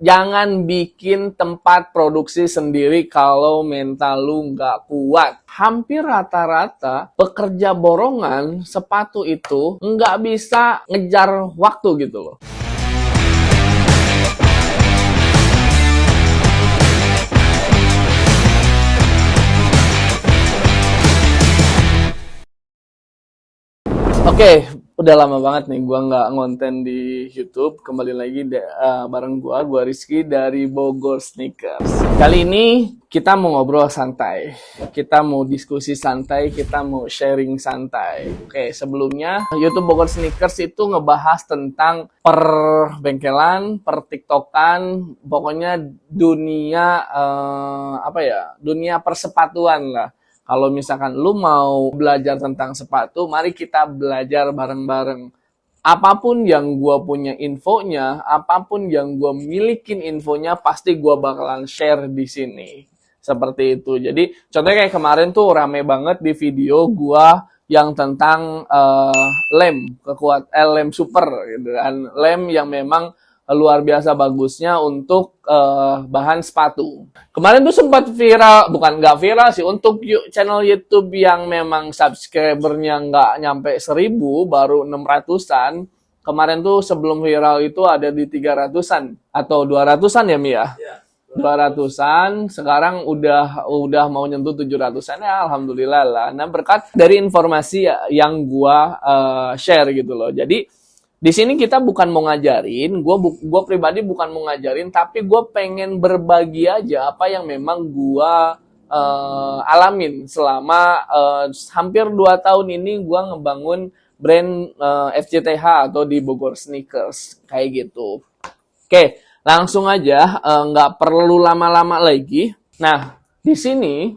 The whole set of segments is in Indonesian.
Jangan bikin tempat produksi sendiri kalau mental lu nggak kuat. Hampir rata-rata pekerja borongan sepatu itu nggak bisa ngejar waktu gitu loh. Oke, udah lama banget nih gua nggak ngonten di YouTube. Kembali lagi bareng gua Rizky dari Bogor Sneakers. Kali ini kita mau ngobrol santai. Kita mau diskusi santai, kita mau sharing santai. Oke, sebelumnya YouTube Bogor Sneakers itu ngebahas tentang per bengkelan, per TikTokan, pokoknya dunia dunia persepatuan lah. Kalau misalkan lu mau belajar tentang sepatu, mari kita belajar bareng-bareng. Apapun yang gue punya infonya, apapun yang gue milikin infonya, pasti gue bakalan share di sini. Seperti itu. Jadi, contohnya kayak kemarin tuh rame banget di video gue yang tentang lem super gitu kan. Lem yang memang luar biasa bagusnya untuk bahan sepatu. Kemarin tuh sempat viral, bukan nggak viral sih, untuk channel YouTube yang memang subscribernya nggak nyampe 1000, baru 600-an. Kemarin tuh sebelum viral itu ada di 300-an atau 200-an ya, Mia? Ya. 200-an, sekarang udah mau nyentuh 700-an ya, alhamdulillah lah. Nah, berkat dari informasi yang gua share gitu loh. Jadi di sini kita bukan mau ngajarin, gue pribadi bukan mau ngajarin, tapi gue pengen berbagi aja apa yang memang gue alamin selama hampir 2 tahun ini gue ngebangun brand FCTH atau di Bogor Sneakers, kayak gitu. Oke, langsung aja, nggak perlu lama-lama lagi. Nah, di sini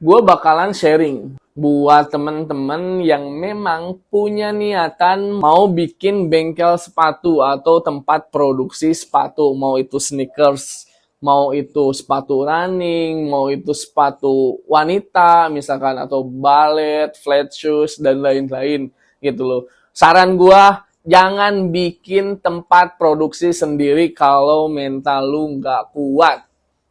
gue bakalan sharing buat temen-temen yang memang punya niatan mau bikin bengkel sepatu atau tempat produksi sepatu, mau itu sneakers, mau itu sepatu running, mau itu sepatu wanita misalkan, atau ballet, flat shoes, dan lain-lain gitu loh. Saran gua, jangan bikin tempat produksi sendiri kalau mental lu nggak kuat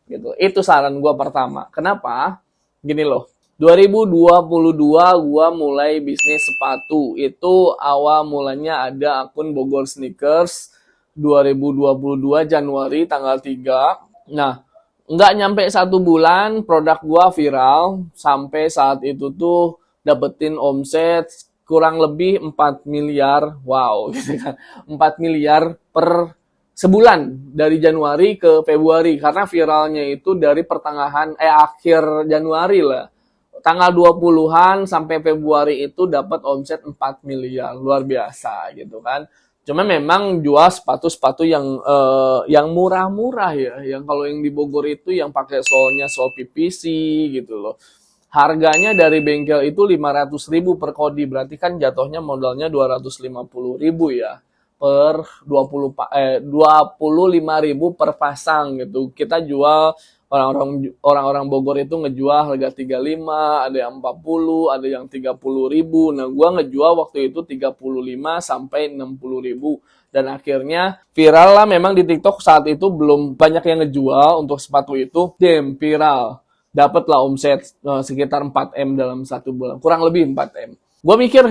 gitu. Itu saran gua pertama. Kenapa? Gini loh. 2022 gua mulai bisnis sepatu. Itu awal mulanya ada akun Bogor Sneakers 2022 Januari tanggal 3. Nah, nggak nyampe 1 bulan produk gua viral. Sampai saat itu tuh dapetin omset kurang lebih 4 miliar. Wow, gitu kan. 4 miliar per sebulan dari Januari ke Februari, karena viralnya itu dari akhir Januari lah. Tanggal 20-an sampai Februari itu dapat omset 4 miliar. Luar biasa gitu kan. Cuma memang jual sepatu-sepatu yang murah-murah ya. Yang kalau yang di Bogor itu yang pakai solnya sol PVC gitu loh. Harganya dari bengkel itu 500.000 per kodi. Berarti kan jatuhnya modalnya 250.000 ya. Per 25.000 per pasang gitu. Kita jual, orang-orang Bogor itu ngejual harga 35, ada yang 40, ada yang 30.000. Nah, gua ngejual waktu itu 35 sampai 60.000. Dan akhirnya viral lah, memang di TikTok saat itu belum banyak yang ngejual untuk sepatu itu. Viral. Dapatlah omset sekitar 4M dalam 1 bulan. Kurang lebih 4M. Gue mikir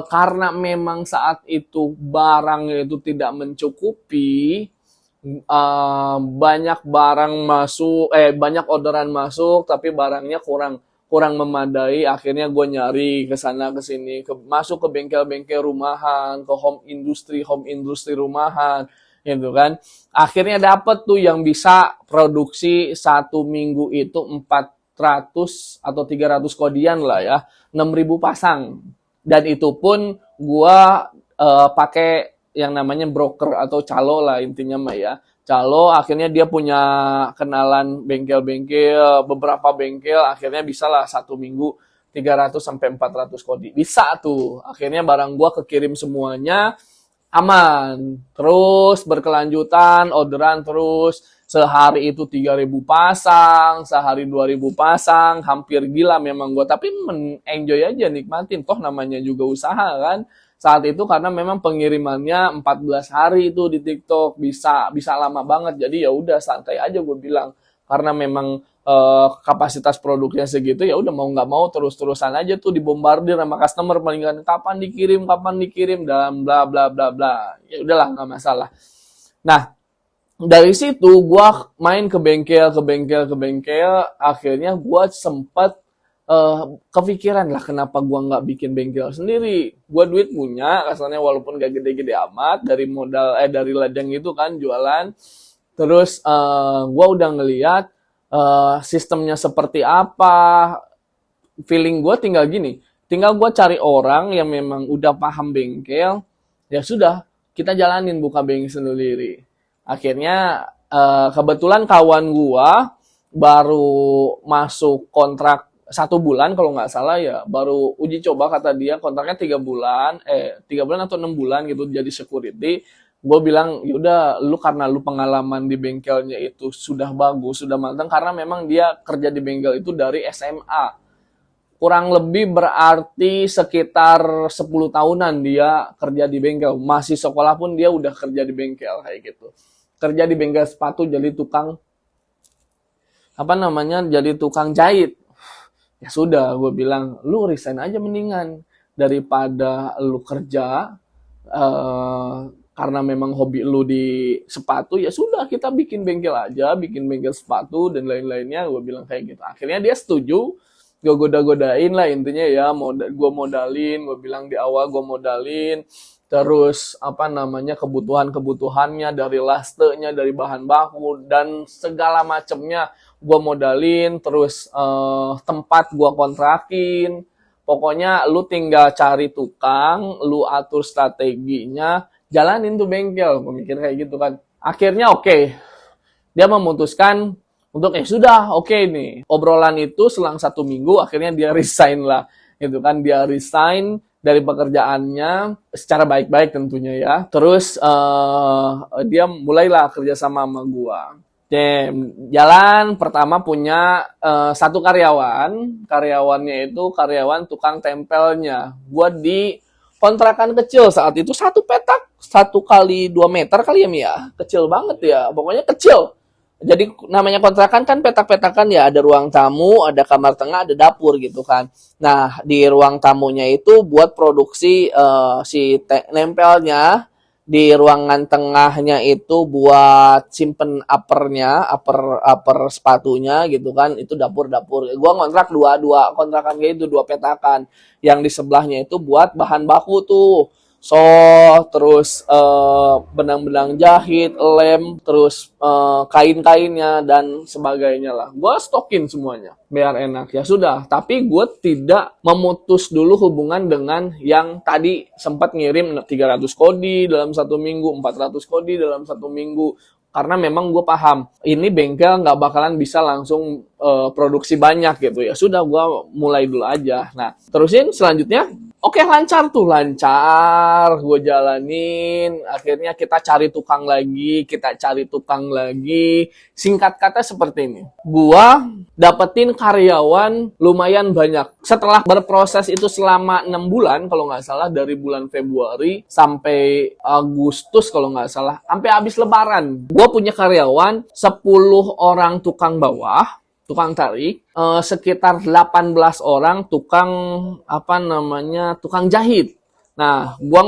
karena memang saat itu barangnya itu tidak mencukupi, banyak barang masuk, banyak orderan masuk, tapi barangnya kurang memadai. Akhirnya gue nyari ke sana ke sini, masuk ke bengkel-bengkel rumahan, ke home industry rumahan, gitu kan. Akhirnya dapet tuh yang bisa produksi 1 minggu itu 400 atau 300 kodian lah ya, 6.000 pasang. Dan itu pun gua pakai yang namanya broker atau calo lah intinya mah ya. Calo akhirnya dia punya kenalan bengkel-bengkel, beberapa bengkel, akhirnya bisa lah 1 minggu 300 sampai 400 kodi. Bisa tuh. Akhirnya barang gua kekirim semuanya aman. Terus berkelanjutan, orderan terus. Sehari itu 3.000 pasang, sehari 2.000 pasang, hampir gila memang gue. Tapi enjoy aja, nikmatin. Toh namanya juga usaha kan. saat itu karena memang pengirimannya 14 hari itu di TikTok, bisa lama banget. Jadi ya udah santai aja gue bilang. Karena memang kapasitas produknya segitu, ya udah mau nggak mau terus-terusan aja tuh dibombardir sama customer palingan kapan dikirim dan bla bla bla bla. Ya udahlah nggak masalah. Nah, dari situ gue main ke bengkel, akhirnya gue sempat kepikiran lah kenapa gue nggak bikin bengkel sendiri. Gue duit punya, kasarnya walaupun gak gede-gede amat dari modal dari ladang itu kan jualan. Terus gue udah ngeliat sistemnya seperti apa. Feeling gue tinggal gini, tinggal gue cari orang yang memang udah paham bengkel, ya sudah kita jalanin buka bengkel sendiri. Akhirnya kebetulan kawan gua baru masuk kontrak 1 bulan kalau nggak salah ya, baru uji coba kata dia kontraknya 3 bulan, 3 bulan atau 6 bulan gitu jadi security. Gue bilang yaudah lu karena lu pengalaman di bengkelnya itu sudah bagus, sudah matang karena memang dia kerja di bengkel itu dari SMA. Kurang lebih berarti sekitar 10 tahunan dia kerja di bengkel. Masih sekolah pun dia udah kerja di bengkel kayak gitu. Kerja di bengkel sepatu jadi tukang jadi tukang jahit. Ya sudah, gue bilang lu resign aja mendingan daripada lu kerja karena memang hobi lu di sepatu, ya sudah kita bikin bengkel aja, bikin bengkel sepatu dan lain-lainnya. Gue bilang kayak gitu. Akhirnya dia setuju. Gue goda-godain lah intinya ya, gue modalin, gue bilang di awal gue modalin, terus kebutuhannya dari lastenya, dari bahan baku dan segala macamnya gue modalin, terus tempat gue kontrakin. Pokoknya lu tinggal cari tukang, lu atur strateginya, jalanin tuh bengkel. Gue mikir kayak gitu kan. Akhirnya oke. Dia memutuskan untuk sudah oke nih. Obrolan itu selang 1 minggu akhirnya dia resign lah. Gitu kan, dia resign dari pekerjaannya secara baik-baik tentunya ya. Terus dia mulailah kerja sama gua. Jalan pertama punya 1 karyawan. Karyawannya itu karyawan tukang tempelnya. Gua di kontrakan kecil saat itu 1 petak 1 kali 2 meter kali ya Mia. Kecil banget ya. Pokoknya kecil. Jadi namanya kontrakan kan petak-petakan ya, ada ruang tamu, ada kamar tengah, ada dapur gitu kan. Nah, di ruang tamunya itu buat produksi nempelnya, di ruangan tengahnya itu buat simpen upper sepatunya gitu kan. Itu dapur-dapur. Gua ngontrak dua kontrakan kayak itu, 2 petakan. Yang di sebelahnya itu buat bahan baku tuh. Terus benang-benang jahit, lem, terus kain-kainnya dan sebagainya lah. Gue stokin semuanya biar enak. Ya sudah, tapi gue tidak memutus dulu hubungan dengan yang tadi sempat ngirim 300 kodi dalam 1 minggu, 400 kodi dalam 1 minggu. Karena memang gue paham, ini bengkel nggak bakalan bisa langsung produksi banyak gitu. Ya sudah, gue mulai dulu aja. Nah, terusin selanjutnya. Oke, lancar, gue jalanin, akhirnya kita cari tukang lagi, singkat kata seperti ini. Gua dapetin karyawan lumayan banyak. Setelah berproses itu selama 6 bulan, kalau nggak salah, dari bulan Februari sampai Agustus kalau nggak salah, sampai habis lebaran. Gua punya karyawan 10 orang tukang bawah, tukang tarik, sekitar 18 orang tukang tukang jahit. Nah, gua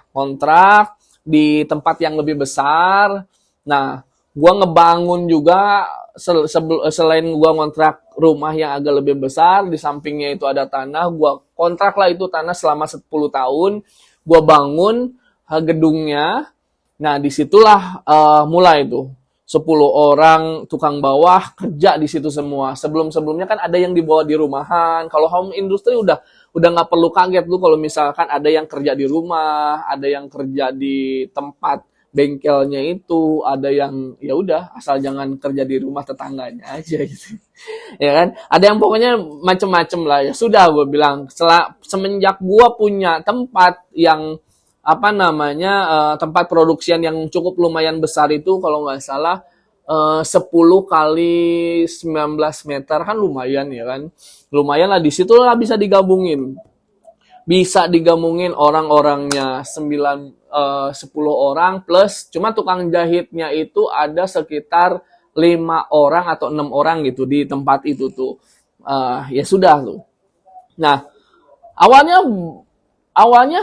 kontrak di tempat yang lebih besar. Nah, gua ngebangun juga selain gua ngontrak rumah yang agak lebih besar, di sampingnya itu ada tanah, gua kontrak lah itu tanah selama 10 tahun. Gua bangun gedungnya. Nah, disitulah mulai tuh 10 orang tukang bawah kerja di situ semua. Sebelumnya kan ada yang dibawa di rumahan. Kalau home industry udah nggak perlu kaget lu kalau misalkan ada yang kerja di rumah, ada yang kerja di tempat bengkelnya itu, ada yang ya udah asal jangan kerja di rumah tetangganya aja gitu. Ya kan? Ada yang pokoknya macem-macem lah. Ya sudah, gue bilang semenjak gue punya tempat yang tempat produksian yang cukup lumayan besar itu, kalau nggak salah 10 kali 19 meter kan lumayan ya kan. Lumayan lah, di situ lah bisa digabungin. bisa digabungin orang-orangnya 10 orang plus cuma tukang jahitnya itu ada sekitar 5 orang atau 6 orang gitu di tempat itu tuh. Ya sudah tuh. Nah, awalnya awalnya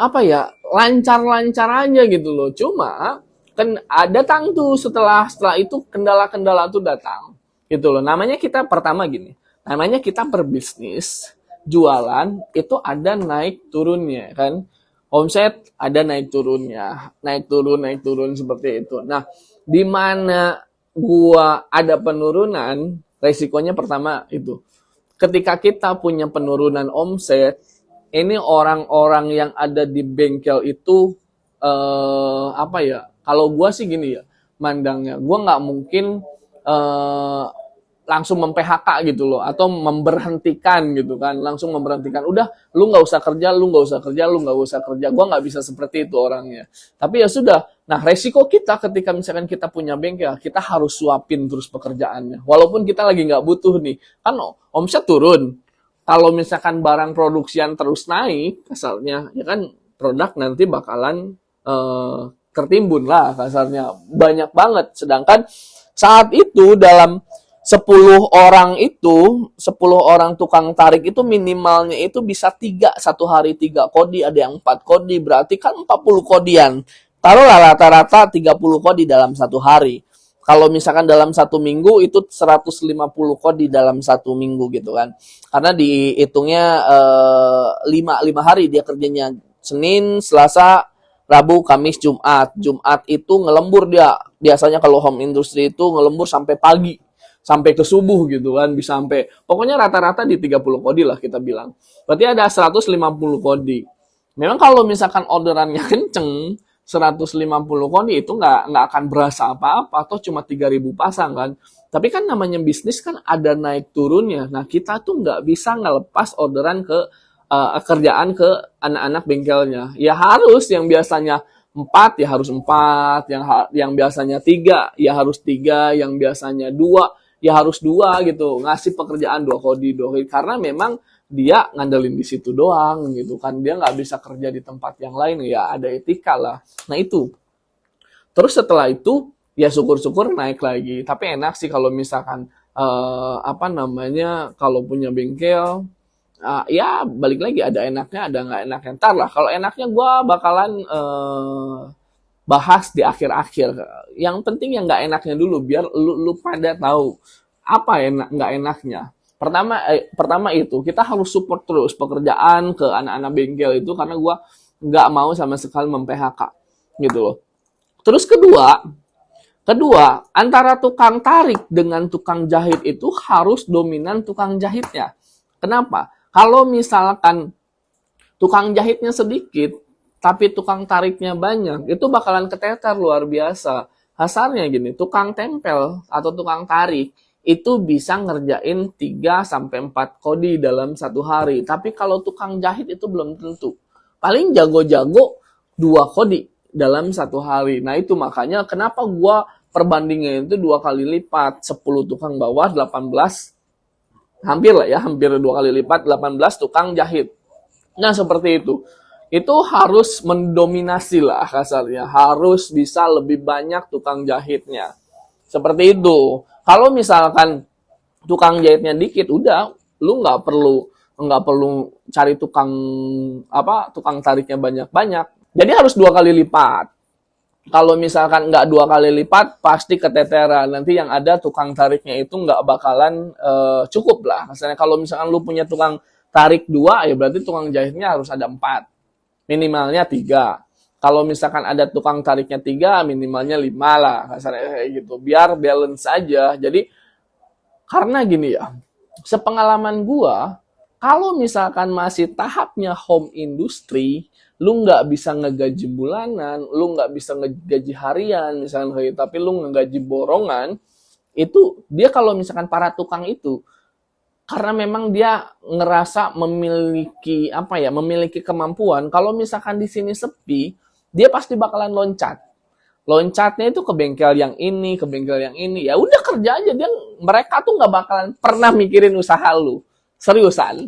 apa ya, lancar-lancar aja gitu loh. Cuma kan ada tuh setelah itu kendala-kendala tuh datang gitu loh. Namanya kita pertama gini, namanya kita berbisnis jualan itu ada naik turunnya kan, omset ada naik turunnya, naik turun seperti itu. Nah, di mana gua ada penurunan, resikonya pertama itu ketika kita punya penurunan omset, ini orang-orang yang ada di bengkel itu apa ya? Kalau gua sih gini ya, mandangnya, gua nggak mungkin eh, langsung mem-PHK gitu loh, atau memberhentikan gitu kan, langsung memberhentikan. Udah, lu nggak usah kerja, lu nggak usah kerja, lu nggak usah kerja. Gua nggak bisa seperti itu orangnya. Tapi ya sudah. Nah, resiko kita ketika misalkan kita punya bengkel, kita harus suapin terus pekerjaannya. Walaupun kita lagi nggak butuh nih, kan omset turun. Kalau misalkan barang produksian terus naik, kasarnya, ya kan produk nanti bakalan tertimbun lah kasarnya. Banyak banget. Sedangkan saat itu dalam 10 orang tukang tarik itu minimalnya itu bisa 3 satu hari 3 kodi, ada yang 4 kodi, berarti kan 40 kodian. Taruhlah rata-rata 30 kodi dalam satu hari. Kalau misalkan dalam satu minggu itu 150 kodi dalam satu minggu gitu kan. Karena dihitungnya 5 hari dia kerjanya, Senin, Selasa, Rabu, Kamis, Jumat. Jumat itu ngelembur dia. Biasanya kalau home industry itu ngelembur sampai pagi. Sampai ke subuh gitu kan. Bisa sampai, pokoknya rata-rata di 30 kodi lah kita bilang. Berarti ada 150 kodi. Memang kalau misalkan orderannya kenceng, 150 kodi itu nggak akan berasa apa-apa. Atau cuma 3.000 pasang kan. Tapi kan namanya bisnis kan ada naik turunnya. Nah, kita tuh nggak bisa ngelepas orderan ke kerjaan ke anak-anak bengkelnya. Ya harus, yang biasanya 4 ya harus 4, yang biasanya 3 ya harus 3, yang biasanya 2 ya harus 2 gitu. Ngasih pekerjaan 2 kodi, karena memang dia ngandelin di situ doang gitu kan. Dia nggak bisa kerja di tempat yang lain, ya ada etika lah. Nah itu. Terus setelah itu ya syukur-syukur naik lagi. Tapi enak sih kalau misalkan apa namanya, kalau punya bengkel. Ya balik lagi, ada enaknya ada nggak enaknya. Ntar lah, kalau enaknya gue bakalan bahas di akhir-akhir. Yang penting yang nggak enaknya dulu, biar lu pada tahu apa enak nggak enaknya. Pertama itu kita harus support terus pekerjaan ke anak-anak bengkel itu, karena gue nggak mau sama sekali mem-PHK gitu loh. Terus kedua, antara tukang tarik dengan tukang jahit itu harus dominan tukang jahitnya. Kenapa? Kalau misalkan tukang jahitnya sedikit, tapi tukang tariknya banyak, itu bakalan keteter luar biasa. Kasarnya gini, tukang tempel atau tukang tarik itu bisa ngerjain 3-4 kodi dalam satu hari. Tapi kalau tukang jahit itu belum tentu. Paling jago-jago 2 kodi dalam satu hari. Nah itu makanya kenapa gua perbandingan itu 2 kali lipat. 10 tukang bawah, 18 hampir 2 kali lipat, 18 tukang jahit. Nah, seperti itu. Itu harus mendominasi lah kasarnya. Harus bisa lebih banyak tukang jahitnya. Seperti itu. Kalau misalkan tukang jahitnya dikit, udah, lu nggak perlu cari tukang tariknya banyak-banyak. Jadi harus 2 kali lipat. Kalau misalkan nggak 2 kali lipat, pasti keteteran. Nanti yang ada tukang tariknya itu nggak bakalan cukup lah. Misalnya kalau misalkan lu punya tukang tarik 2, ya berarti tukang jahitnya harus ada 4. Minimalnya 3. Kalau misalkan ada tukang tariknya 3, minimalnya 5 lah. Kasarnya kayak gitu. Biar balance aja. Jadi, karena gini ya, sepengalaman gua, kalau misalkan masih tahapnya home industry, lu nggak bisa ngegaji bulanan, lu nggak bisa ngegaji harian, misalkan kayak, tapi lu ngegaji borongan, itu dia kalau misalkan para tukang itu, karena memang dia ngerasa memiliki memiliki kemampuan, kalau misalkan di sini sepi, dia pasti bakalan loncat. Loncatnya itu ke bengkel yang ini, ke bengkel yang ini. Ya udah kerja aja, mereka tuh nggak bakalan pernah mikirin usaha lu. Seriusan.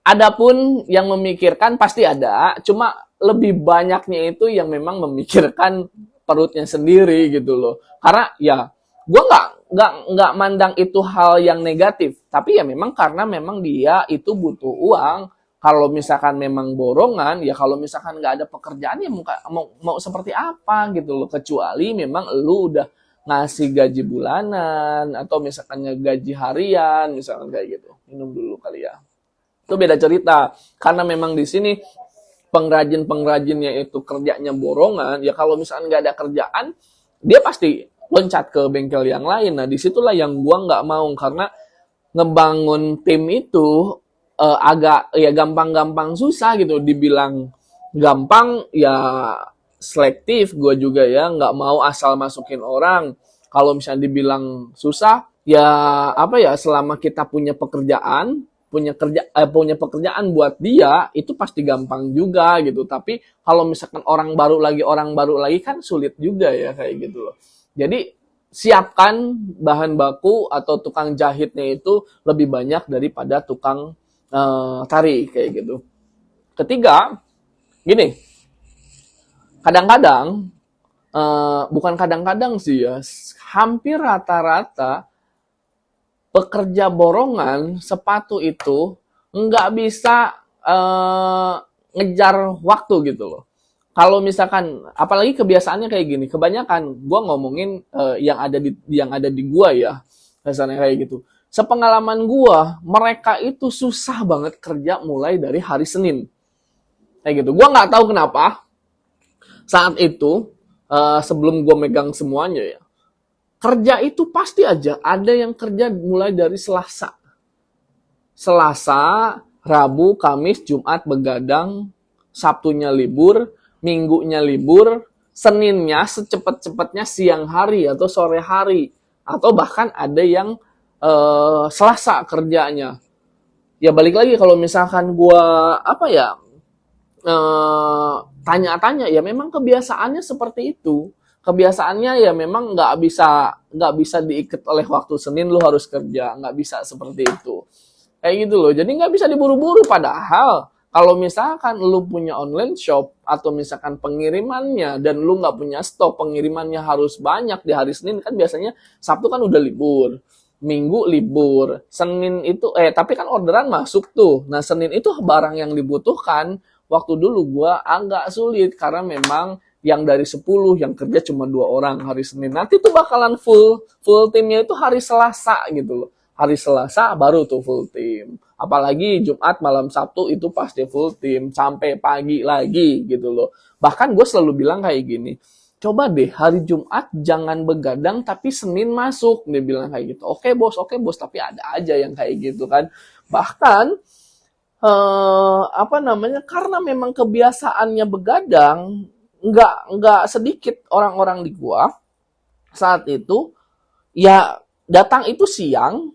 Adapun yang memikirkan pasti ada, cuma lebih banyaknya itu yang memang memikirkan perutnya sendiri gitu loh. Karena ya gue nggak mandang itu hal yang negatif, tapi ya memang karena memang dia itu butuh uang. Kalau misalkan memang borongan, ya kalau misalkan nggak ada pekerjaan ya mau seperti apa gitu loh. Kecuali memang lu udah ngasih gaji bulanan atau misalkan gaji harian, misalkan kayak gitu. Minum dulu kali ya. Itu beda cerita. Karena memang di sini pengrajin-pengrajinnya itu kerjanya borongan, ya kalau misalkan nggak ada kerjaan, dia pasti loncat ke bengkel yang lain. Nah, disitulah yang gua nggak mau, karena ngebangun tim itu agak ya gampang-gampang susah gitu. Dibilang gampang ya selektif gue juga ya, nggak mau asal masukin orang. Kalau misalnya dibilang susah ya apa ya, selama kita punya pekerjaan, punya pekerjaan buat dia, itu pasti gampang juga gitu. Tapi kalau misalkan orang baru lagi kan sulit juga ya kayak gitu loh. Jadi siapkan bahan baku atau tukang jahitnya itu lebih banyak daripada tukang tari kayak gitu. Ketiga, gini, kadang-kadang bukan kadang-kadang sih ya, hampir rata-rata pekerja borongan sepatu itu nggak bisa ngejar waktu gitu loh. Kalau misalkan, apalagi kebiasaannya kayak gini, kebanyakan gue ngomongin yang ada di gua ya, misalnya kayak gitu. Sepengalaman gua, mereka itu susah banget kerja mulai dari hari Senin, kayak gitu. Gua nggak tahu kenapa saat itu sebelum gua megang semuanya ya, kerja itu pasti aja ada yang kerja mulai dari Selasa, Rabu, Kamis, Jumat begadang, Sabtunya libur, Minggunya libur, Seninnya secepat-cepatnya siang hari atau sore hari, atau bahkan ada yang Selasa kerjanya. Ya balik lagi, kalau misalkan gua apa ya tanya-tanya, ya memang kebiasaannya seperti itu. Kebiasaannya ya memang nggak bisa diikat oleh waktu Senin lu harus kerja, nggak bisa seperti itu. Kayak gitu loh. Jadi nggak bisa diburu-buru. Padahal kalau misalkan lu punya online shop atau misalkan pengirimannya dan lu nggak punya stok, pengirimannya harus banyak di hari Senin, kan biasanya Sabtu kan udah libur, Minggu libur, Senin itu tapi kan orderan masuk tuh. Nah, Senin itu barang yang dibutuhkan. Waktu dulu gua agak sulit karena memang yang dari 10 yang kerja cuma 2 orang hari Senin. Nanti tuh bakalan full timnya itu hari Selasa gitu loh. Hari Selasa baru tuh full tim. Apalagi Jumat malam Sabtu itu pasti full tim sampai pagi lagi gitu loh. Bahkan gue selalu bilang kayak gini, coba deh hari Jumat jangan begadang tapi Senin masuk. Dia bilang kayak gitu. Oke bos, tapi ada aja yang kayak gitu kan. Bahkan karena memang kebiasaannya begadang, nggak sedikit orang-orang di gua saat itu ya datang itu siang,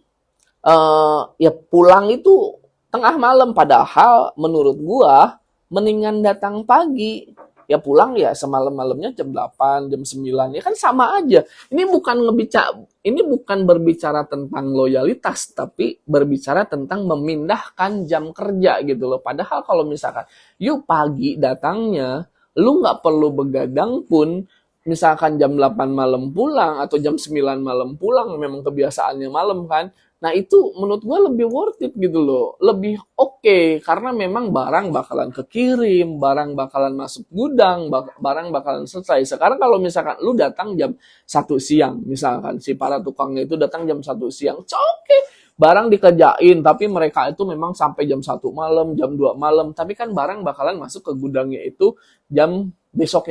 ya pulang itu tengah malam. Padahal menurut gua mendingan datang pagi, ya pulang ya semalam-malamnya jam 8, jam 9, ya kan sama aja. Ini bukan berbicara tentang loyalitas, tapi berbicara tentang memindahkan jam kerja gitu loh. Padahal kalau misalkan yuk pagi datangnya, lu nggak perlu begadang pun, misalkan jam 8 malam pulang atau jam 9 malam pulang, memang kebiasaannya malam kan. Nah itu menurut gue lebih worth it gitu loh. Lebih oke, karena memang barang bakalan kekirim, barang bakalan masuk gudang, barang bakalan selesai. Sekarang kalau misalkan lu datang jam 1 siang, misalkan si para tukangnya itu datang jam 1 siang, oke, barang dikerjain, tapi mereka itu memang sampai jam 1 malam, jam 2 malam, tapi kan barang bakalan masuk ke gudangnya itu jam besok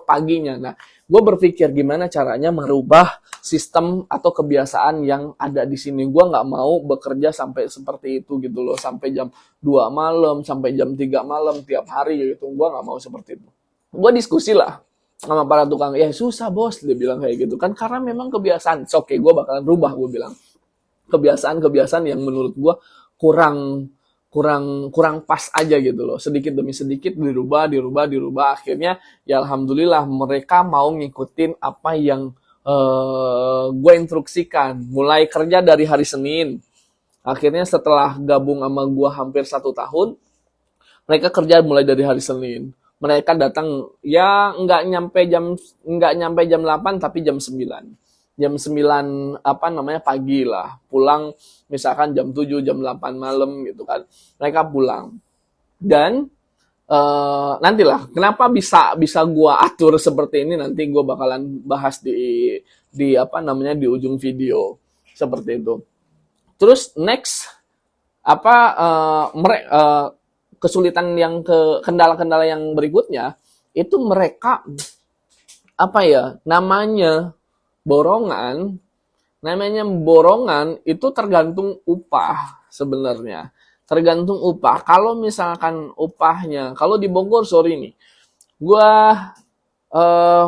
paginya. Nah, gue berpikir gimana caranya merubah sistem atau kebiasaan yang ada di sini. Gue nggak mau bekerja sampai seperti itu gitu loh, sampai jam 2 malam, sampai jam 3 malam tiap hari gitu. Gue nggak mau seperti itu. Gue diskusi lah sama para tukang, ya susah bos, dia bilang kayak gitu kan, karena memang kebiasaan. Oke, gue bakalan rubah, gue bilang. Kebiasaan-kebiasaan yang menurut gue kurang pas aja gitu loh. Sedikit demi sedikit dirubah. Akhirnya ya alhamdulillah mereka mau ngikutin apa yang gue instruksikan. Mulai kerja dari hari Senin. Akhirnya setelah gabung sama gua hampir 1 tahun, mereka kerja mulai dari hari Senin. Mereka datang ya nggak nyampe jam 8 tapi jam 9. Jam 9 apa namanya pagi lah. Pulang misalkan jam 7 jam 8 malam gitu kan. Mereka pulang. Dan nantilah kenapa bisa gua atur seperti ini, nanti gua bakalan bahas di apa namanya di ujung video seperti itu. Terus next apa kesulitan yang kendala-kendala yang berikutnya itu mereka apa ya namanya borongan itu tergantung upah sebenarnya. Tergantung upah. Kalau misalkan upahnya, kalau di Bogor sorry nih, gua eh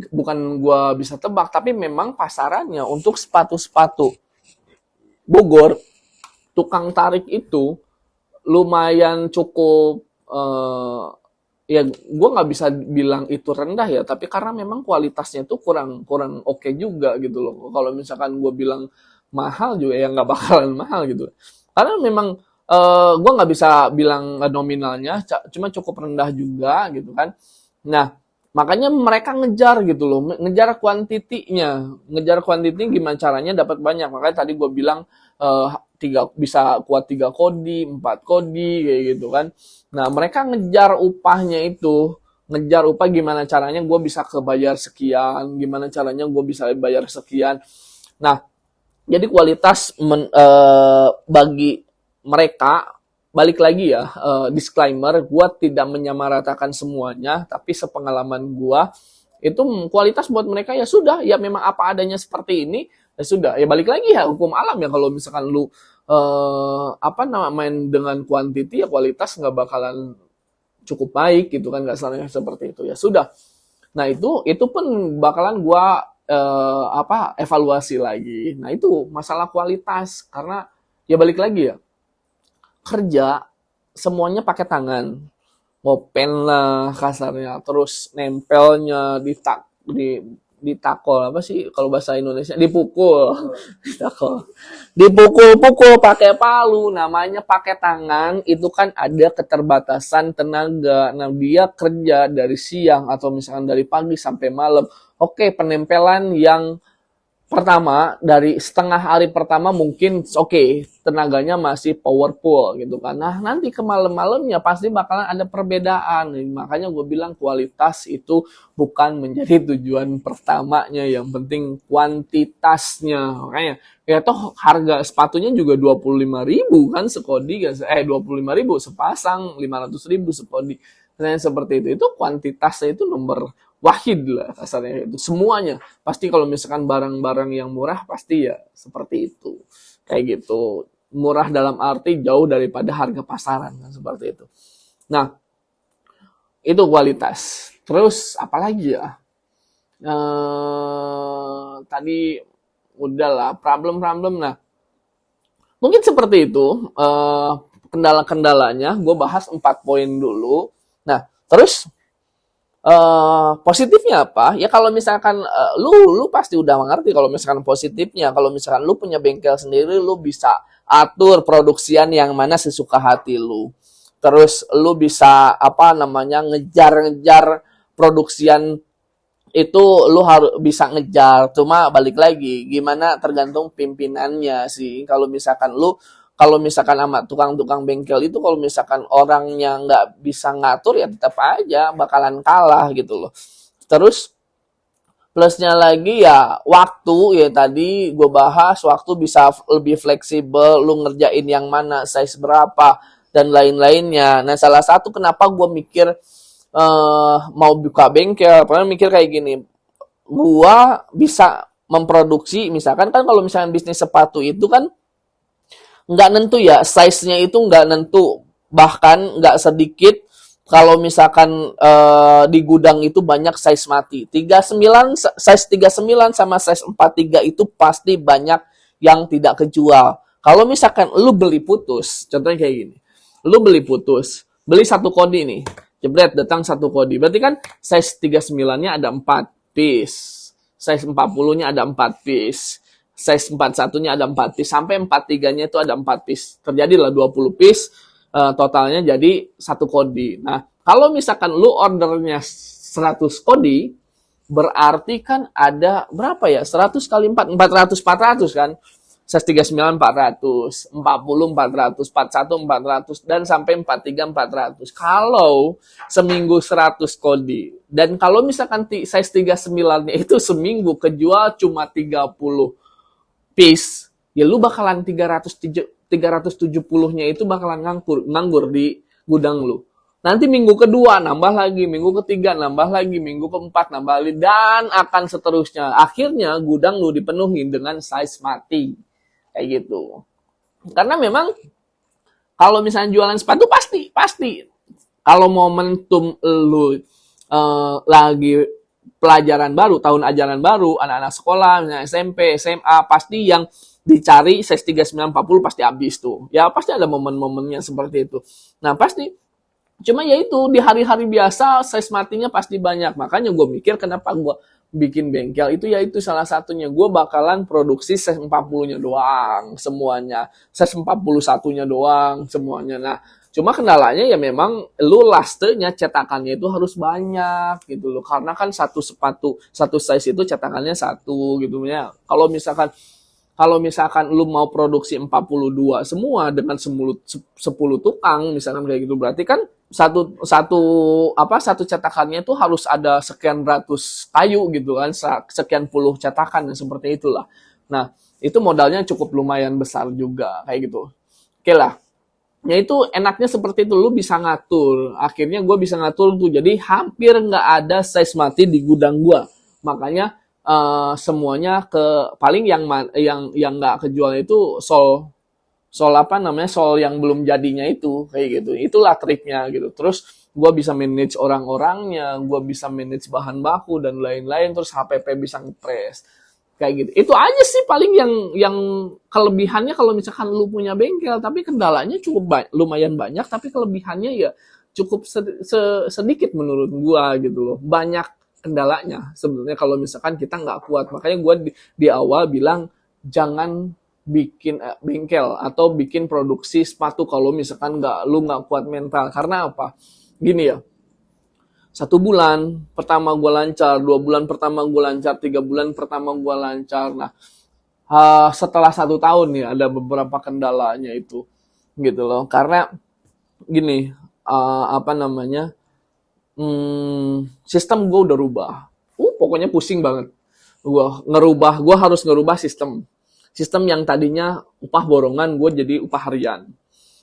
bukan gua bisa tebak, tapi memang pasarannya untuk sepatu-sepatu Bogor, tukang tarik itu lumayan cukup ya gue nggak bisa bilang itu rendah ya, tapi karena memang kualitasnya itu kurang kurang oke juga gitu loh. Kalau misalkan gue bilang mahal juga ya nggak bakalan mahal gitu, karena memang gue nggak bisa bilang nominalnya, cuma cukup rendah juga gitu kan. Nah, makanya mereka ngejar gitu loh, ngejar kuantitinya gimana caranya dapat banyak. Makanya tadi gue bilang bisa kuat 3 kodi, 4 kodi kayak gitu kan. Nah, mereka ngejar upah gimana caranya gue bisa kebayar sekian, gimana caranya gue bisa bayar sekian. Nah, jadi kualitas bagi mereka, balik lagi ya, disclaimer, gue tidak menyamaratakan semuanya, tapi sepengalaman gue, itu kualitas buat mereka ya sudah, ya memang apa adanya seperti ini, ya sudah, ya balik lagi ya hukum alam ya, kalau misalkan lu main dengan kuantiti ya kualitas nggak bakalan cukup baik gitu kan, nggak salahnya seperti itu ya sudah. Nah itu pun bakalan gua evaluasi lagi. Nah itu masalah kualitas, karena ya balik lagi ya, kerja semuanya pakai tangan, ngopen lah kasarnya, terus nempelnya di takol, apa sih kalau bahasa Indonesia, dipukul ditakol, dipukul-pukul pakai palu, namanya pakai tangan. Itu kan ada keterbatasan tenaga. Nah, dia kerja dari siang atau misalkan dari pagi sampai malam. Oke, penempelan yang pertama, dari setengah hari pertama mungkin tenaganya masih powerful gitu kan. Nah, nanti ke malam-malamnya pasti bakalan ada perbedaan. Makanya gue bilang kualitas itu bukan menjadi tujuan pertamanya, yang penting kuantitasnya. Makanya ya toh harga sepatunya juga 25.000 kan sekodi, 25.000 sepasang, 500.000 sekodi. Nah, seperti itu. Itu kuantitasnya itu nomor wahid lah kasarnya, itu semuanya pasti. Kalau misalkan barang-barang yang murah pasti ya seperti itu, kayak gitu. Murah dalam arti jauh daripada harga pasaran kan, seperti itu. Nah, itu kualitas. Terus apalagi ya, tadi udah lah problem-problem. Nah, mungkin seperti itu kendala-kendalanya. Gue bahas 4 poin dulu. Nah, terus positifnya apa? Ya kalau misalkan lu pasti udah mengerti kalau misalkan positifnya. Kalau misalkan lu punya bengkel sendiri, lu bisa atur produksian yang mana sesuka hati lu. Terus lu bisa ngejar produksian itu, lu harus bisa ngejar. Cuma balik lagi, gimana tergantung pimpinannya sih. Kalau misalkan sama tukang-tukang bengkel itu, kalau misalkan orangnya nggak bisa ngatur ya tetap aja bakalan kalah gitu loh. Terus plusnya lagi ya waktu, ya tadi gue bahas waktu bisa lebih fleksibel, lu ngerjain yang mana, size berapa, dan lain-lainnya. Nah, salah satu kenapa gue mikir mau buka bengkel, pernah mikir kayak gini, gue bisa memproduksi, misalkan kan kalau misalkan bisnis sepatu itu kan nggak nentu ya, size-nya itu nggak nentu, bahkan nggak sedikit kalau misalkan di gudang itu banyak size mati. 39, size 39 sama size 43 itu pasti banyak yang tidak kejual. Kalau misalkan lu beli putus, contohnya kayak gini, lu beli 1 kodi nih, jebret datang 1 kodi, berarti kan size 39-nya ada 4 piece, size 40-nya ada 4 piece. size 41-nya ada 4 piece, sampai 43-nya itu ada 4 piece. Terjadilah 20 piece, totalnya jadi 1 kodi. Nah, kalau misalkan lu ordernya 100 kodi, berarti kan ada berapa ya? 100 kali 4, 400 kan? Size 39 400, 40 400, 41 400, dan sampai 43 400. Kalau seminggu 100 kodi, dan kalau misalkan size 39-nya itu seminggu kejual cuma 30 piece, ya lu bakalan 370-nya itu bakalan nganggur di gudang lu. Nanti minggu kedua nambah lagi, minggu ketiga nambah lagi, minggu keempat nambah lagi, dan akan seterusnya. Akhirnya gudang lu dipenuhi dengan size mati. Kayak gitu. Karena memang kalau misalnya jualan sepatu pasti. Kalau momentum lu lagi pelajaran baru, tahun ajaran baru, anak-anak sekolah, SMP, SMA, pasti yang dicari size 39 40 pasti habis tuh. Ya pasti ada momen-momennya seperti itu. Nah, pasti cuma ya itu di hari-hari biasa size matinya pasti banyak. Makanya gue mikir kenapa gue bikin bengkel itu, ya itu salah satunya. Gue bakalan produksi size 40-nya doang semuanya. Size 41-nya doang semuanya. Nah, cuma kendalanya ya memang lu lastenya cetakannya itu harus banyak gitu loh. Karena kan satu sepatu, satu size itu cetakannya satu gitu ya. Kalau misalkan lu mau produksi 42 semua dengan 10 tukang misalkan kayak gitu, berarti kan satu cetakannya itu harus ada sekian ratus kayu gitu kan, sekian puluh cetakan seperti itulah. Nah, itu modalnya cukup lumayan besar juga kayak gitu. Oke lah. Ya itu enaknya seperti itu, lu bisa ngatur. Akhirnya gue bisa ngatur tuh, jadi hampir nggak ada size mati di gudang gue. Makanya semuanya paling yang nggak kejual itu sol yang belum jadinya itu kayak gitu. Itulah triknya gitu. Terus gue bisa manage orang-orangnya, gue bisa manage bahan baku dan lain-lain, terus HPP bisa ngepres kayak gitu. Itu aja sih paling yang kelebihannya kalau misalkan lu punya bengkel, tapi kendalanya cukup lumayan banyak, tapi kelebihannya ya cukup sedikit menurut gua gitu loh. Banyak kendalanya sebenarnya kalau misalkan kita nggak kuat. Makanya gua di awal bilang jangan bikin bengkel atau bikin produksi sepatu kalau misalkan lu nggak kuat mental. Karena apa? Gini ya. 1 bulan pertama gue lancar, 2 bulan pertama gue lancar, 3 bulan pertama gue lancar. Nah, setelah 1 tahun ya ada beberapa kendalanya itu, gitu loh. Karena gini, sistem gue udah rubah. Pokoknya pusing banget. Gue harus ngerubah sistem. Sistem yang tadinya upah borongan, gue jadi upah harian.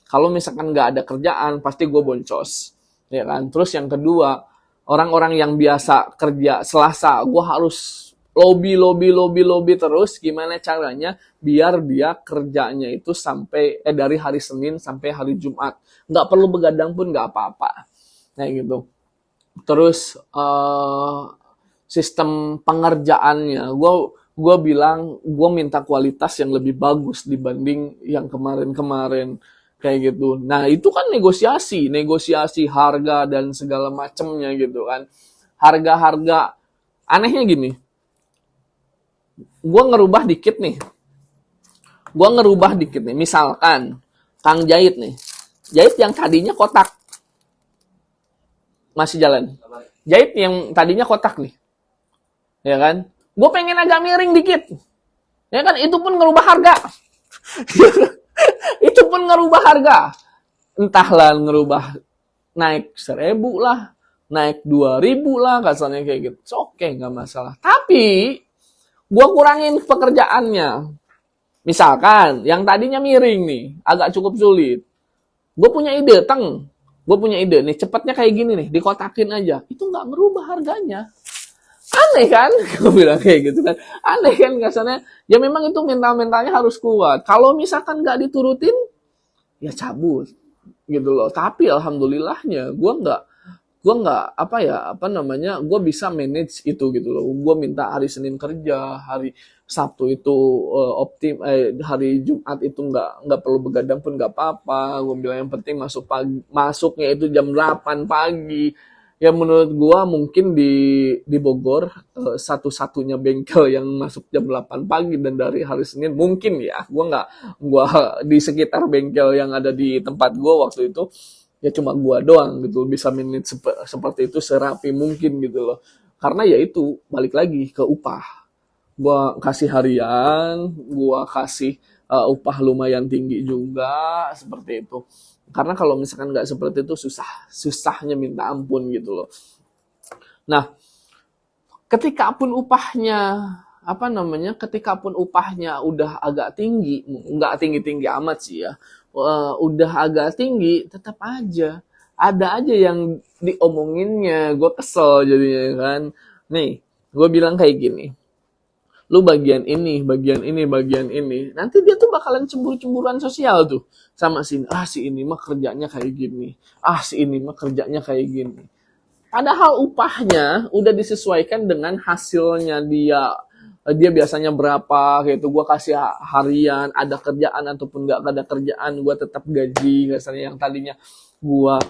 Kalau misalkan nggak ada kerjaan, pasti gue boncos, ya kan. Terus yang kedua, orang-orang yang biasa kerja Selasa, gue harus lobby terus. Gimana caranya biar dia kerjanya itu sampai dari hari Senin sampai hari Jumat, nggak perlu begadang pun nggak apa-apa, nah gitu. Terus sistem pengerjaannya, gue bilang gue minta kualitas yang lebih bagus dibanding yang kemarin-kemarin kayak gitu. Nah, itu kan negosiasi harga dan segala macamnya gitu kan. Harga anehnya gini. Gua ngerubah dikit nih. Misalkan Kang Jahit nih. Jahit yang tadinya kotak. Masih jalan. Jahit yang tadinya kotak nih. Ya kan? Gue pengen agak miring dikit. Ya kan? Itu pun ngerubah harga. Itu pun ngerubah harga. Entahlah ngerubah naik 1.000 lah, naik 2.000 lah, kasarnya kayak gitu. Oke, nggak masalah. Tapi gue kurangin pekerjaannya. Misalkan yang tadinya miring nih, agak cukup sulit. Gue punya ide, gue punya ide nih, cepatnya kayak gini nih, dikotakin aja. Itu nggak merubah harganya. Aneh kan? Gue bilang kayak gitu kan. Aneh kan kasarnya. Ya memang itu mentalnya harus kuat. Kalau misalkan nggak diturutin, ya cabut gitu loh. Tapi alhamdulillahnya gue nggak gue bisa manage itu gitu loh. Gue minta hari Senin kerja, hari Sabtu itu hari Jumat itu nggak perlu begadang pun nggak apa-apa. Gue bilang yang penting masuknya itu jam 8 pagi. Ya menurut gua mungkin di Bogor satu-satunya bengkel yang masuk jam 8 pagi dan dari hari Senin mungkin ya. Gua di sekitar bengkel yang ada di tempat gua waktu itu ya cuma gua doang gitu bisa manage seperti itu serapi mungkin gitu loh. Karena ya itu balik lagi ke upah. Gua kasih harian, gua kasih upah lumayan tinggi juga seperti itu. Karena kalau misalkan nggak seperti itu susahnya minta ampun gitu loh. Nah, ketika pun upahnya ketika pun upahnya udah agak tinggi, nggak tinggi-tinggi amat sih ya, udah agak tinggi, tetap aja ada aja yang diomonginnya, gue kesel jadinya kan. Nih, gue bilang kayak gini, lu bagian ini, bagian ini, bagian ini. Nanti dia tuh bakalan cemburu-cemburuan sosial tuh sama sini. Ah, si ini mah kerjanya kayak gini. Ah, si ini mah kerjanya kayak gini. Padahal upahnya udah disesuaikan dengan hasilnya dia. Dia biasanya berapa gitu. Gua kasih harian, ada kerjaan ataupun nggak ada kerjaan, gua tetap gaji. Misalnya yang tadinya gua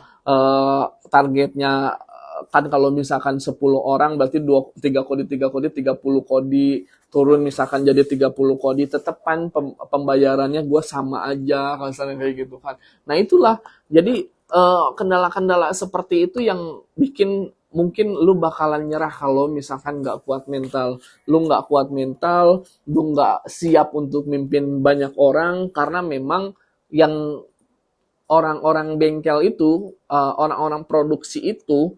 targetnya kan kalau misalkan 10 orang berarti 3 kodi 3 kodi 30 kodi turun misalkan jadi 30 kodi tetap kan pembayarannya gue sama aja kalau misalnya kayak gitu kan. Nah itulah jadi kendala-kendala seperti itu yang bikin mungkin lu bakalan nyerah kalau misalkan nggak kuat mental. Lu nggak kuat mental, lu nggak siap untuk mimpin banyak orang karena memang yang orang-orang bengkel itu, orang-orang produksi itu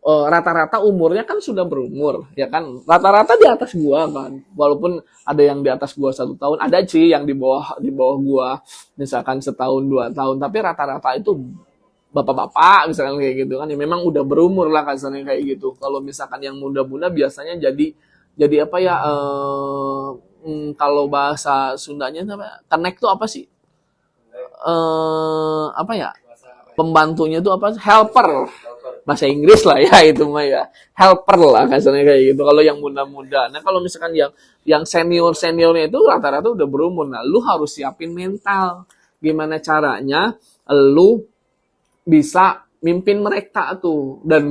rata-rata umurnya kan sudah berumur, ya kan? Rata-rata di atas gua kan. Walaupun ada yang di atas gua 1 tahun, ada sih yang di bawah gua, misalkan setahun 2 tahun. Tapi rata-rata itu bapak-bapak misalkan kayak gitu kan. Ya memang udah berumur lah kasarnya kayak gitu. Kalau misalkan yang muda-muda biasanya jadi apa ya? Kalau bahasa Sundanya apa? Connect tuh apa sih? Apa ya? Pembantunya tuh apa? Helper. Bahasa Inggris lah ya itu mah ya. Helper lah kasarnya kayak gitu. Kalau yang muda-muda. Nah kalau misalkan yang seniornya itu rata-rata udah berumur. Nah lu harus siapin mental. Gimana caranya lu bisa mimpin mereka tuh. Dan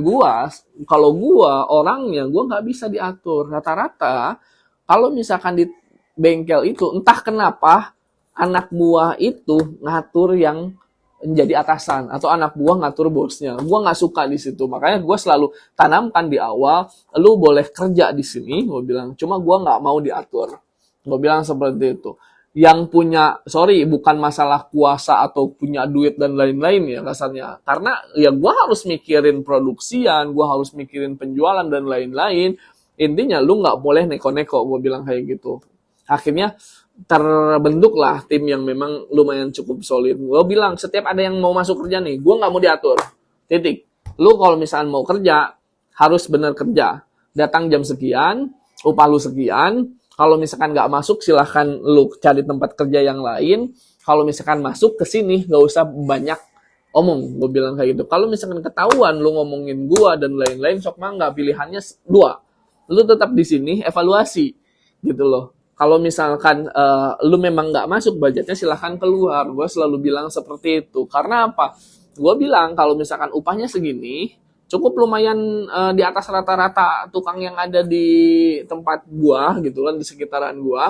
kalau gua orangnya gua nggak bisa diatur. Rata-rata kalau misalkan di bengkel itu entah kenapa anak buah itu ngatur yang menjadi atasan atau anak buah ngatur bosnya. Gue nggak suka di situ, makanya gue selalu tanamkan di awal, lu boleh kerja di sini, gue bilang, cuma gue nggak mau diatur. Gue bilang seperti itu. Yang punya, bukan masalah kuasa atau punya duit dan lain-lain ya kasarnya. Karena ya gue harus mikirin produksian, gue harus mikirin penjualan dan lain-lain. Intinya lu nggak boleh neko-neko, gue bilang kayak gitu. Akhirnya terbentuklah tim yang memang lumayan cukup solid. Gue bilang setiap ada yang mau masuk kerja nih, gue nggak mau diatur. Titik. Lu kalau misalnya mau kerja, harus bener kerja. Datang jam sekian, upah lu sekian. Kalau misalkan nggak masuk, silahkan lu cari tempat kerja yang lain. Kalau misalkan masuk ke sini, nggak usah banyak omong. Gue bilang kayak gitu. Kalau misalkan ketahuan lu ngomongin gue dan lain-lain, sok mangga pilihannya 2. Lu tetap di sini, evaluasi gitu loh. Kalau misalkan lu memang nggak masuk budgetnya silahkan keluar. Gue selalu bilang seperti itu. Karena apa? Gue bilang kalau misalkan upahnya segini, cukup lumayan di atas rata-rata tukang yang ada di tempat gue gitu kan, di sekitaran gue.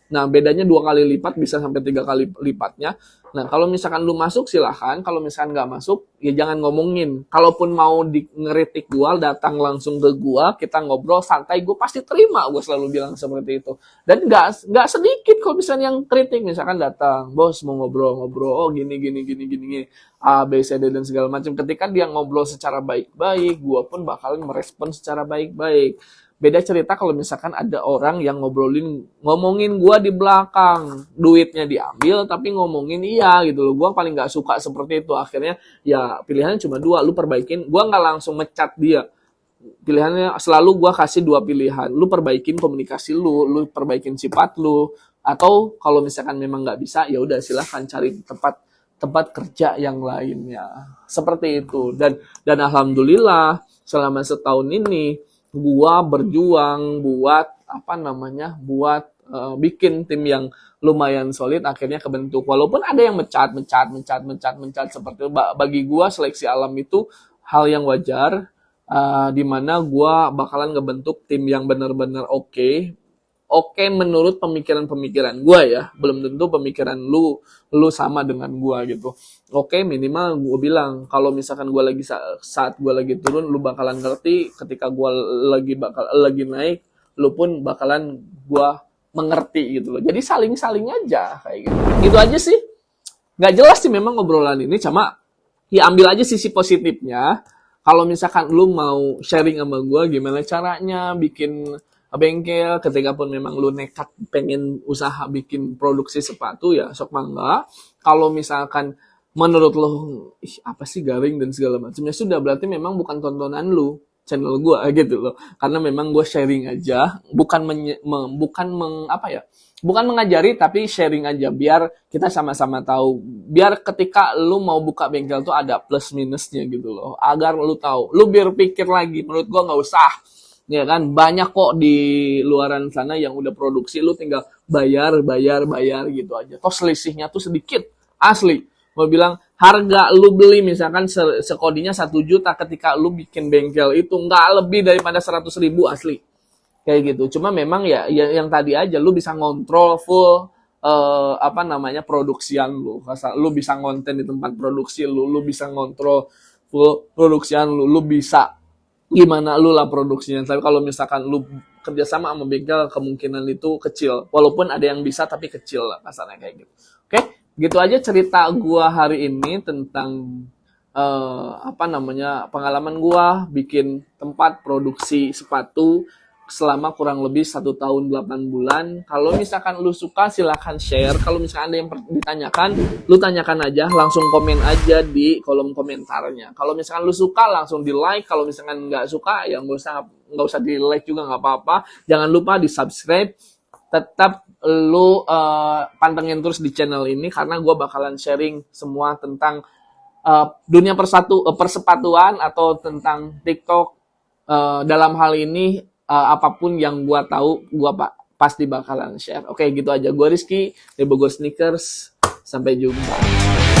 Nah, bedanya 2 kali lipat, bisa sampai 3 kali lipatnya. Nah, kalau misalkan lu masuk, silahkan. Kalau misalkan nggak masuk, ya jangan ngomongin. Kalaupun mau ngeritik gua, datang langsung ke gua, kita ngobrol santai, gua pasti terima. Gua selalu bilang seperti itu. Dan nggak sedikit kalau misalnya yang kritik. Misalkan datang, bos mau ngobrol-ngobrol, oh gini, A, B, C, D, dan segala macam. Ketika dia ngobrol secara baik-baik, gua pun bakalan merespon secara baik-baik. Beda cerita kalau misalkan ada orang yang ngomongin gua di belakang, duitnya diambil tapi ngomongin iya gitu loh. Gua paling nggak suka seperti itu. Akhirnya ya pilihannya cuma 2, lu perbaikin. Gua nggak langsung mecat dia. Pilihannya selalu gua kasih 2 pilihan. Lu perbaikin komunikasi lu perbaikin sifat lu, atau kalau misalkan memang nggak bisa, ya udah silahkan cari tempat kerja yang lainnya. Seperti itu. Dan alhamdulillah selama setahun ini gua berjuang buat bikin tim yang lumayan solid, akhirnya kebentuk. Walaupun ada yang mencat seperti itu. Bagi gua seleksi alam itu hal yang wajar, di mana gue bakalan ngebentuk tim yang benar-benar oke menurut pemikiran-pemikiran gue ya, belum tentu pemikiran lu sama dengan gue gitu. Oke, minimal gue bilang kalau misalkan gue lagi saat gue lagi turun, lu bakalan ngerti. Ketika gue lagi naik, lu pun bakalan gue mengerti gitu loh. Jadi saling-saling aja kayak gitu. Gitu aja sih. Nggak jelas sih memang obrolan ini, cuma ya ambil aja sisi positifnya. Kalau misalkan lu mau sharing sama gue gimana caranya bikin bengkel, ketika pun memang lu nekat pengen usaha bikin produksi sepatu, ya sok mangga. Kalau misalkan menurut lo apa sih garing dan segala macamnya, sudah berarti memang bukan tontonan lu channel gue gitu loh. Karena memang gue sharing aja, bukan bukan mengajari, tapi sharing aja biar kita sama-sama tahu, biar ketika lu mau buka bengkel tuh ada plus minusnya gitu loh, agar lu tahu, lu biar pikir lagi. Menurut gue nggak usah, ya kan, banyak kok di luaran sana yang udah produksi, lu tinggal bayar gitu aja. Toh selisihnya tuh sedikit, asli. Gue bilang harga lu beli misalkan sekodinya 1 juta, ketika lu bikin bengkel itu nggak lebih daripada 100.000 asli. Kayak gitu. Cuma memang ya yang tadi aja, lu bisa ngontrol full produksian lu. Lu bisa ngonten di tempat produksi lu bisa ngontrol full produksian lu bisa gimana lu lah produksinya. Tapi kalau misalkan lu kerjasama sama bengkel, kemungkinan itu kecil. Walaupun ada yang bisa, tapi kecil lah kasarnya kayak gitu. Oke, gitu aja cerita gua hari ini tentang pengalaman gua bikin tempat produksi sepatu selama kurang lebih 1 tahun 8 bulan. Kalau misalkan lu suka, silahkan share. Kalau misalkan ada yang ditanyakan, lu tanyakan aja, langsung komen aja di kolom komentarnya. Kalau misalkan lu suka, langsung di like. Kalau misalkan nggak suka, ya nggak usah di like juga, nggak apa-apa. Jangan lupa di subscribe. Tetap lu pantengin terus di channel ini, karena gue bakalan sharing semua tentang dunia persepatuan atau tentang TikTok. Dalam hal ini apapun yang gue tahu, gue pasti bakalan share. Oke, gitu aja. Gue Rizky dari Bogor Sneakers. Sampai jumpa.